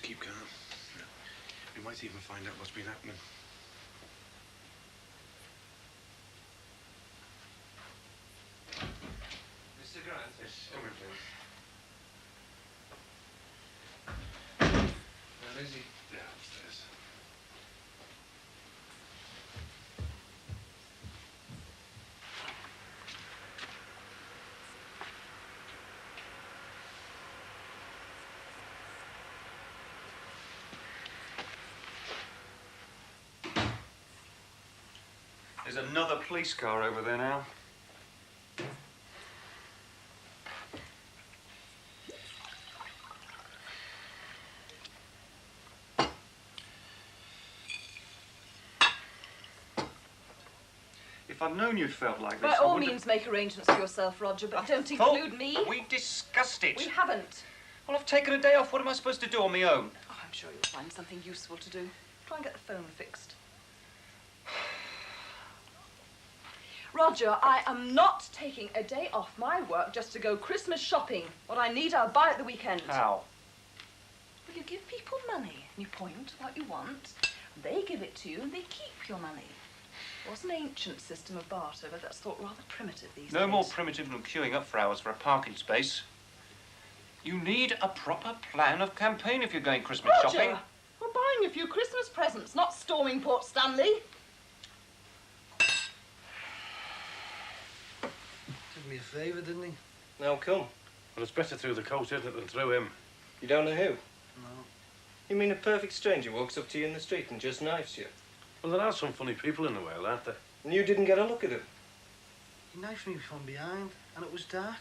keep calm. We might even find out what's been happening. Mr. Grant? Yes, come in, please. Where is he? Yeah, upstairs. There's another police car over there now. If I'd known you'd felt like this, By all means, make arrangements for yourself, Roger, but don't include me. We discussed it. We haven't. Well, I've taken a day off. What am I supposed to do on my own? Oh, I'm sure you'll find something useful to do. Try and get the phone fixed. Roger, I am not taking a day off my work just to go Christmas shopping. What I need, I'll buy at the weekend. How? Well, you give people money, and you point to what you want. They give it to you, and they keep your money. It was an ancient system of barter, but that's thought rather primitive these days. No more primitive than queuing up for hours for a parking space. You need a proper plan of campaign if you're going Christmas Roger, shopping. we're buying a few Christmas presents, not storming Port Stanley. Did me a favour, didn't he? Now come. Well, it's better through the coat, isn't it, than through him? You don't know who? No. You mean a perfect stranger walks up to you in the street and just knifes you? Well, there are some funny people in the world, aren't there? And you didn't get a look at him? He knifed me from behind, and it was dark.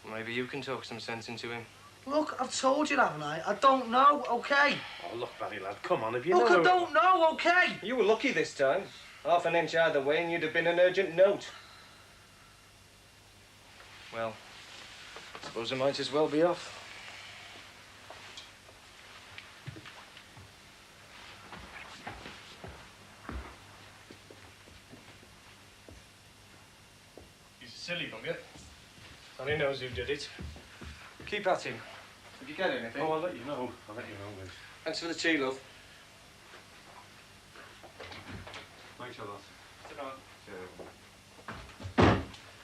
Maybe you can talk some sense into him. Look, I've told you, haven't I? I don't know, okay? Oh, look, Barry, lad, come on, if you Look, know... I don't know, okay? You were lucky this time. Half an inch either way and you'd have been an urgent note. Well, I suppose I might as well be off. He's a silly bugger. And he knows who did it. Keep at him. If you get anything. Oh, I'll let you know. I'll let you know, Liz. Thanks for the tea, love. Thanks a lot.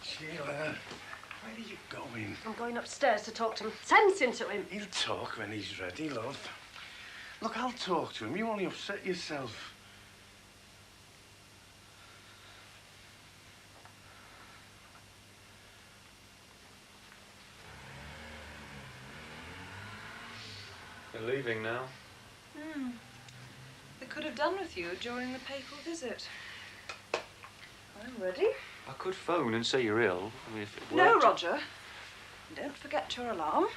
Sheila, where are you going? I'm going upstairs to talk some sense into him. He'll talk when he's ready, love. Look, I'll talk to him. You only upset yourself. You're leaving now. They could have done with you during the papal visit. I'm ready. I could phone and say you're ill. I mean, if it No, worked. Roger. Don't forget your alarm.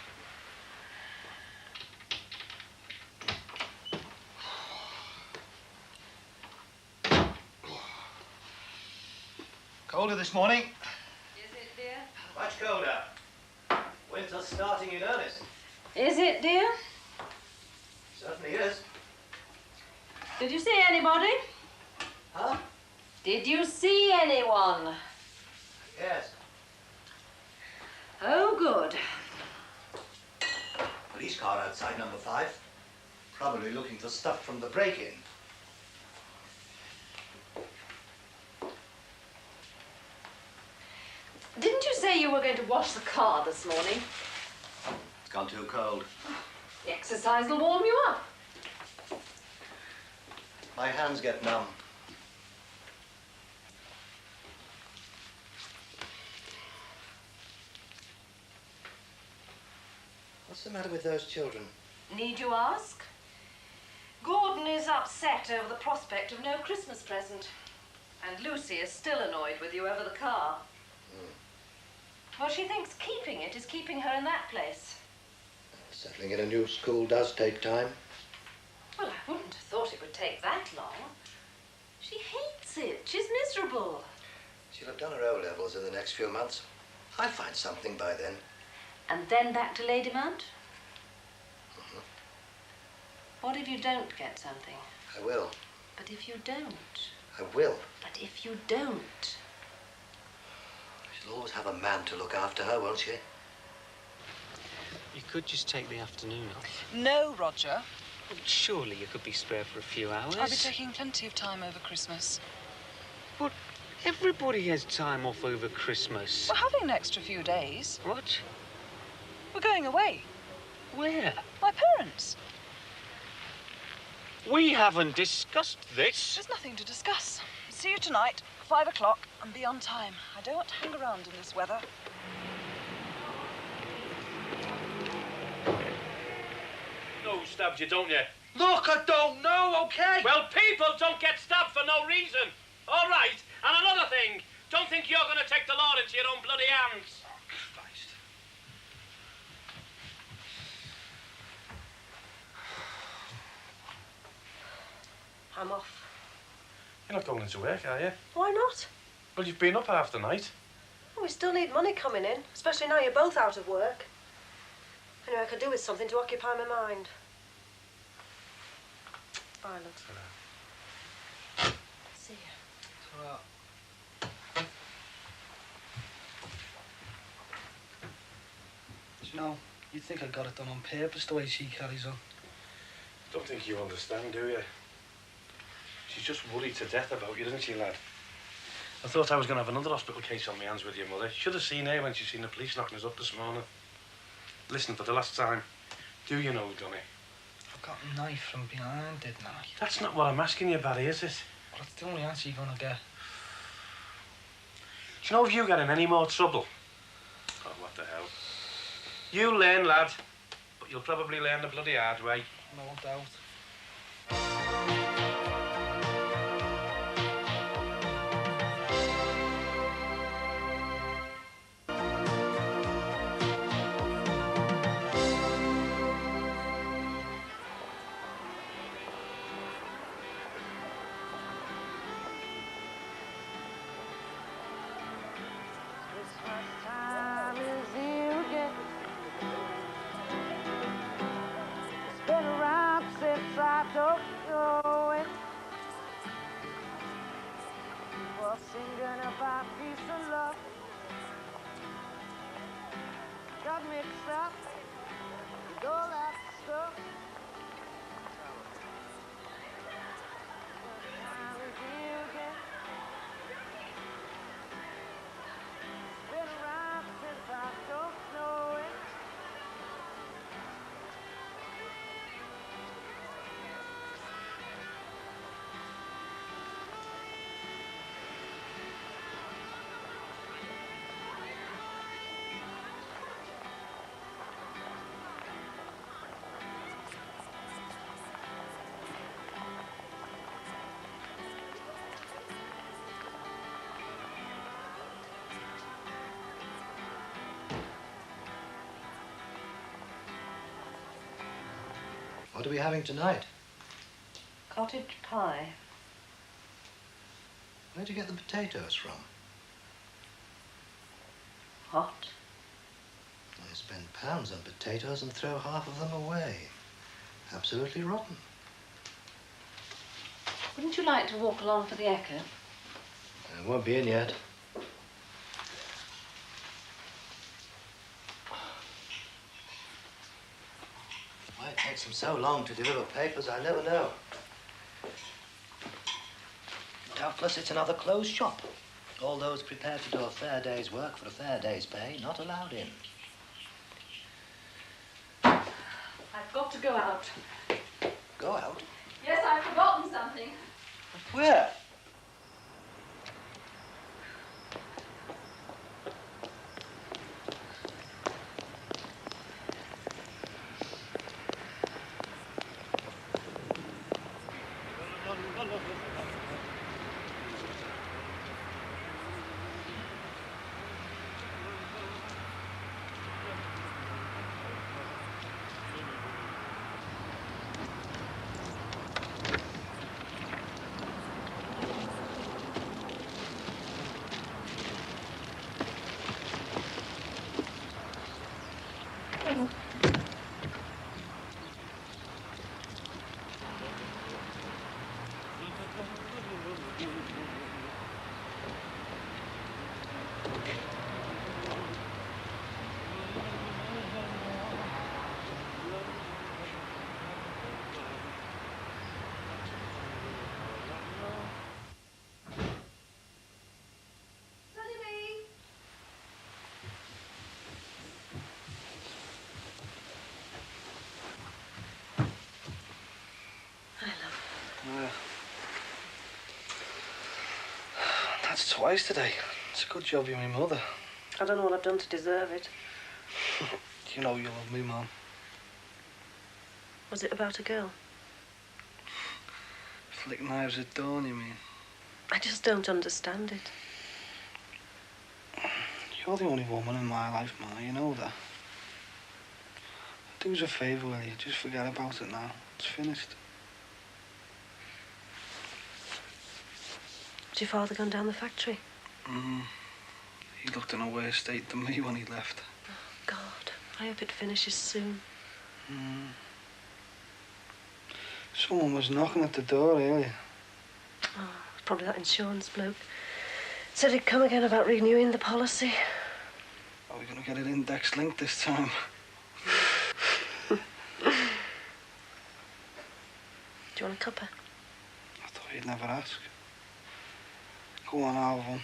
Colder this morning. Is it, dear? Much colder. Winter's starting in earnest. Is it, dear? Certainly is. Did you see anybody? Huh? Did you see anyone? Yes. Oh, good. Police car outside number 5. Probably looking for stuff from the break-in. Didn't you say you were going to wash the car this morning? It's gone too cold. The exercise will warm you up. My hands get numb. What's the matter with those children? Need you ask? Gordon is upset over the prospect of no Christmas present. And Lucy is still annoyed with you over the car. Well, she thinks keeping it is keeping her in that place. Settling in a new school does take time. Well, I wouldn't have thought it would take that long. She hates it. She's miserable. She'll have done her O-levels in the next few months. I'll find something by then. And then back to Ladymount? What if you don't get something? I will. But if you don't? I will. But if you don't? She'll always have a man to look after her, won't she? You could just take the afternoon off. No, Roger. Well, surely you could be spared for a few hours. I'll be taking plenty of time over Christmas. But everybody has time off over Christmas. We're having an extra few days. What? We're going away. Where? My parents. We haven't discussed this. There's nothing to discuss. See you tonight, 5 o'clock, and be on time. I don't want to hang around in this weather. No, who stabbed you, don't you? Look, I don't know, okay? Well, people don't get stabbed for no reason. All right. And another thing, don't think you're going to take the law into your own bloody hands. Christ. I'm off. You're not going into work, are you? Why not? Well, you've been up half the night. Well, we still need money coming in, especially now you're both out of work. Anyway, I could do with something to occupy my mind. Bye, love. See you. Do you know, you'd think I got it done on purpose, the way she carries on. Don't think you understand, do you? She's just worried to death about you, isn't she, lad? I thought I was going to have another hospital case on my hands with your mother. Should have seen her when she seen the police knocking us up this morning. Listen, for the last time, do you know who done it? I got a knife from behind, didn't I? That's not what I'm asking you, Barry, is it? But that's the only answer you're gonna get. Do you know if you get in any more trouble? Oh, what the hell. You learn, lad, but you'll probably learn the bloody hard way. No doubt. What are we having tonight? Cottage pie. Where'd you get the potatoes from? Hot. I spend pounds on potatoes and throw half of them away. Absolutely rotten. Wouldn't you like to walk along for the echo? I won't be in yet. Why it takes them so long to deliver papers, I never know. Doubtless it's another closed shop. All those prepared to do a fair day's work for a fair day's pay, not allowed in. I've got to go out. Go out? Yes, I've forgotten something. Where? That's twice today. It's a good job you're my mother. I don't know what I've done to deserve it. You know you love me, Mum. Was it about a girl? Flick knives at dawn, you mean? I just don't understand it. You're the only woman in my life, Ma. You know that. Do us a favour, will you? Just forget about it now. It's finished. Has your father gone down the factory? He looked in a worse state than me when he left. Oh, God. I hope it finishes soon. Someone was knocking at the door earlier. Oh, it's probably that insurance bloke. Said he'd come again about renewing the policy. Are we going to get it index linked this time? Do you want a cuppa? I thought you'd never ask. Go on, I'll have one.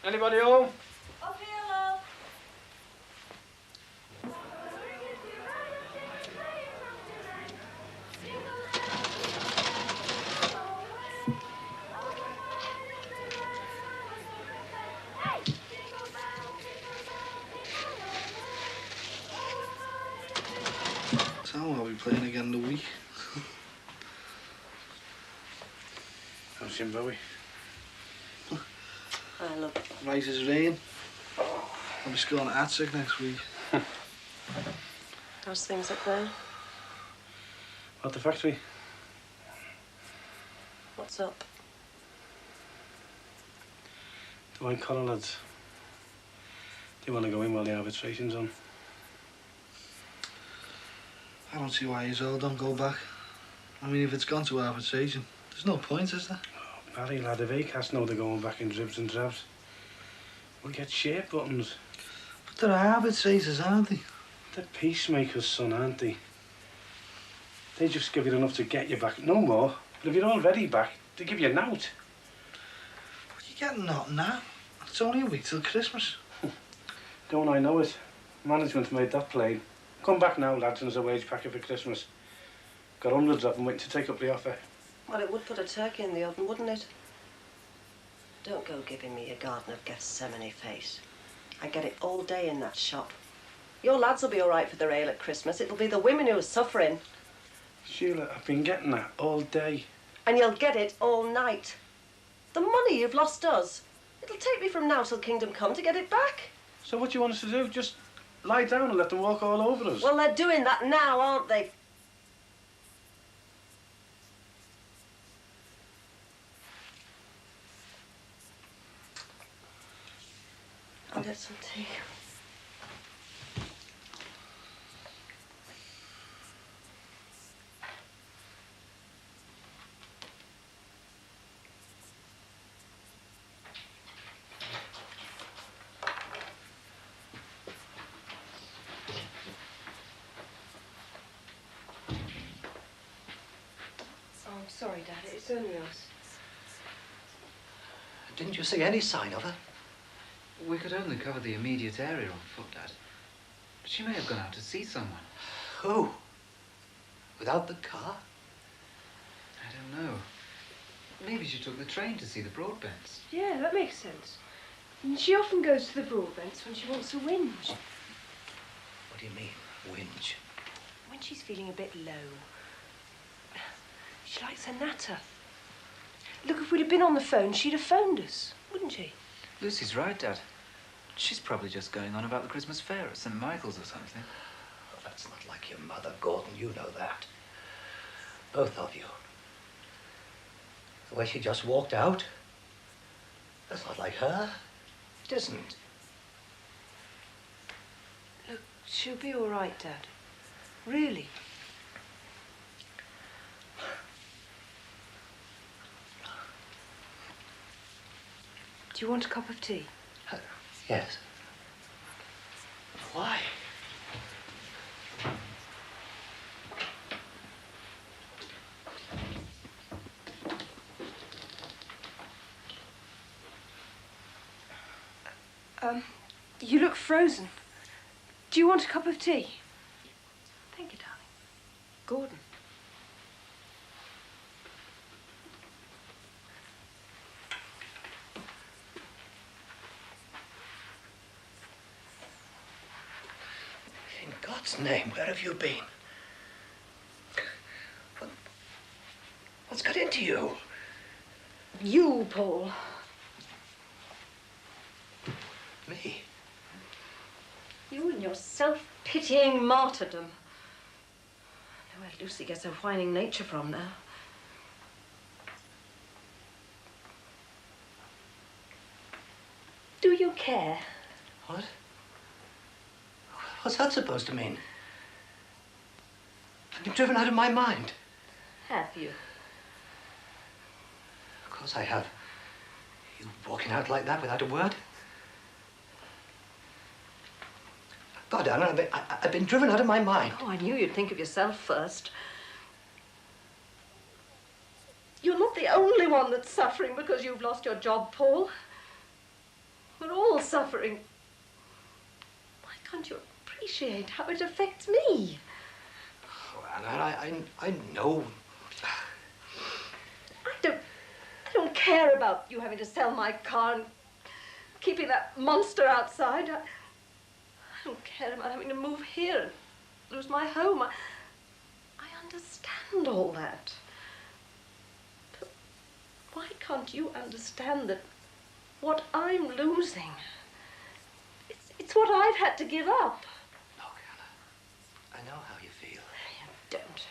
Anybody home? Up here, love. So I'll be playing again in a week. How's Zimbabwe? I love it. Right as rain. I'll be scoring at Attic next week. How's things up there? At the factory? What's up? The white collar lads. They want to go in while the arbitration's on. I don't see why you all don't go back. I mean, if it's gone to arbitration, there's no point, is there? Oh, Barry, lad, if ACAS know they're going back in dribs and drabs, we'll get shape buttons. But they're arbitrators, aren't they? They're peacemakers, son, aren't they? They just give you enough to get you back, no more. But if you're already back, they give you a nout. But you're getting nothing now. It's only a week till Christmas. Don't I know it? Management made that plain. Come back now, lads, and there's a wage packet for Christmas. Got hundreds of them waiting to take up the offer. Well, it would put a turkey in the oven, wouldn't it? Don't go giving me your Garden of Gethsemane face. I get it all day in that shop. Your lads will be all right for their ale at Christmas. It'll be the women who are suffering. Sheila, I've been getting that all day. And you'll get it all night. The money you've lost us. It'll take me from now till Kingdom Come to get it back. So what do you want us to do? Just lie down and let them walk all over us? Well, they're doing that now, aren't they? I'll get some tea. Oh, I'm sorry, Dad. It's only us. Didn't you see any sign of her? We could only cover the immediate area on foot, Dad. But she may have gone out to see someone. Who? Without the car? I don't know. Maybe she took the train to see the Broadbents. Yeah, that makes sense. And she often goes to the Broadbents when she wants to whinge. What do you mean, whinge? When she's feeling a bit low. She likes her natter. Look, if we'd have been on the phone, she'd have phoned us, wouldn't she? Lucy's right, Dad. She's probably just going on about the Christmas fair at St. Michael's or something. Oh, that's not like your mother, Gordon. You know that. Both of you. The way she just walked out. That's not like her. It isn't. Look, she'll be all right, Dad. Really. Do you want a cup of tea? Yes. Why? You look frozen. Do you want a cup of tea? Thank you, darling. Gordon. In God's name, where have you been? What's got into you? You, Paul. Me? You and your self-pitying martyrdom. I know where Lucy gets her whining nature from now. Do you care? What? What's that supposed to mean? I've been driven out of my mind. Have you? Of course I have. You walking out like that without a word? God, Anna, I've been driven out of my mind. Oh, I knew you'd think of yourself first. You're not the only one that's suffering because you've lost your job, Paul. We're all suffering. Why can't you appreciate how it affects me? Oh, Anna, I know. I don't care about you having to sell my car and keeping that monster outside. I don't care about having to move here and lose my home. I understand all that. But why can't you understand that what I'm losing, it's what I've had to give up? Look, Anna, I know how you feel. You don't.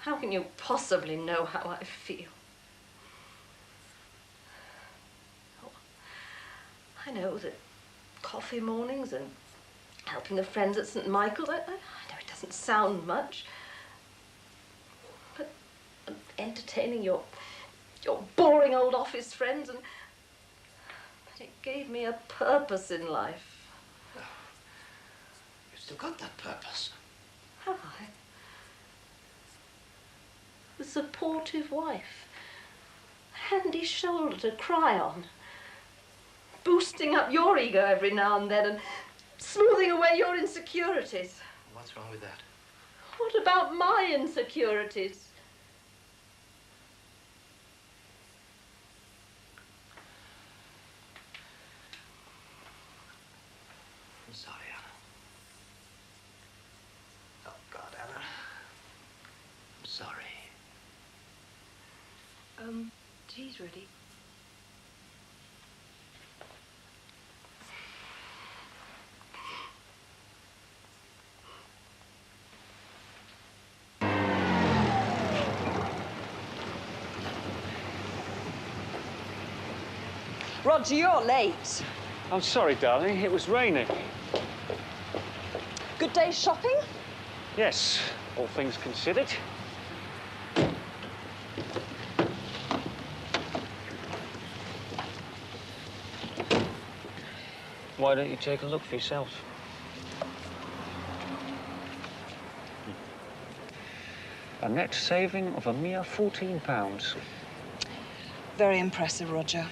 How can you possibly know how I feel? Oh, I know that coffee mornings and helping the friends at St. Michael's, I know it doesn't sound much, but entertaining your boring old office friends, and it gave me a purpose in life. Oh, you've still got that purpose. Have I? A supportive wife, a handy shoulder to cry on, boosting up your ego every now and then and smoothing away your insecurities. What's wrong with that? What about my insecurities? I'm sorry, Anna. Tea's ready. Roger, you're late. I'm sorry, darling. It was raining. Good day shopping? Yes, all things considered. Why don't you take a look for yourself? A net saving of a mere £14. Very impressive, Roger.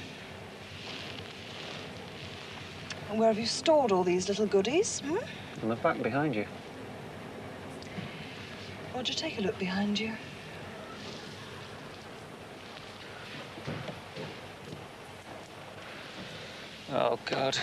And where have you stored all these little goodies? Hmm? On the back behind you. Roger, take a look behind you. Oh, God.